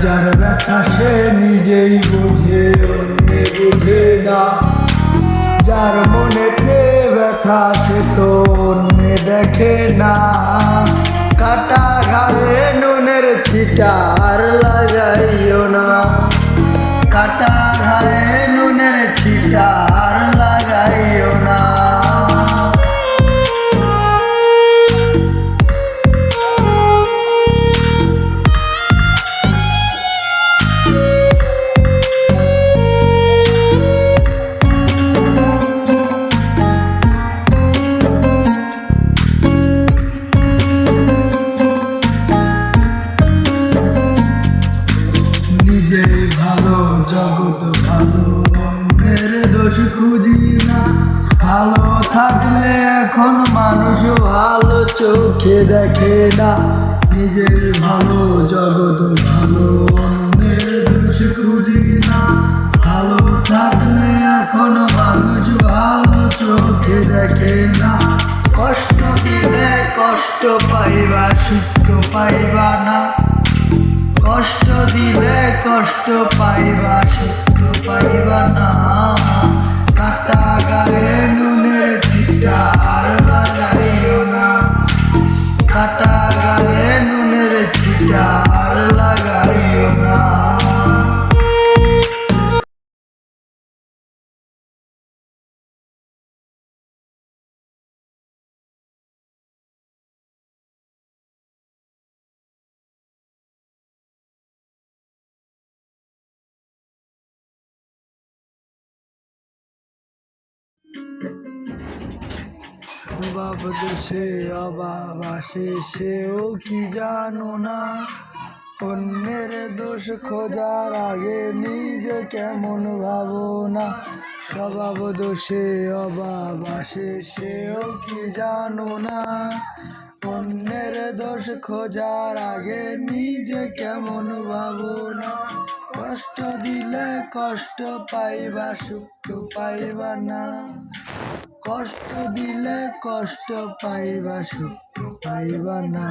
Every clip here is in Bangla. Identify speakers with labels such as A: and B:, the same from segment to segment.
A: যার ব্যথা সে নিজেই বোঝে, অন্যে বোঝে না। যার মনেতে ব্যথা সে তো অন্যে দেখে না। কাটা ঘায়ে নুনের ছিটা আর লাগাইও না। কাটা ঘায়ে নুনের ছিটা আর লাগাইও না। নিজেই ভালো জগৎ ভালো, অন্যের দোষ খুঁজি না। ভালো থাকলে এখন মানুষ ভালো চোখে দেখে না। নিজের ভালো জগৎ ভালো, অন্যের দোষ খুঁজি না। ভালো থাকলে এখন মানুষ ভালো চোখে দেখে না। কষ্ট দিলে কষ্ট পাইবা, সুখ পাইবা না। কষ্ট দিলে কষ্ট পাইবা, সুখ পাইবা না। কাটা গায়ে নুনের ছিটা আর লাগাইও না। কাটা গায়ে নুনের ছিটা আর লাগাইও না। অভাব দেশে অভাব আসে, সেও কি জানো না। অন্যের দোষ খোঁজার আগে নিজে কেমন ভাবো না। স্বভাব দোষে অভাব আসে, সেও কি জানো না। অন্যের দোষ খোঁজার আগে নিজে কেমন ভাবো না। কষ্ট দিলে কষ্ট পাইবা, সুখ পাইবা না। কষ্ট দিলে কষ্ট পাইবা, সুখ পাইবা না।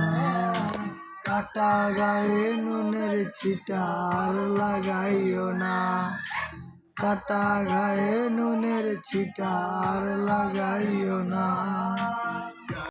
A: কাটা গায়ে নুনের ছিটা আর লাগাইও না। কাটা গায়ে নুনের ছিটা আর লাগাইও না।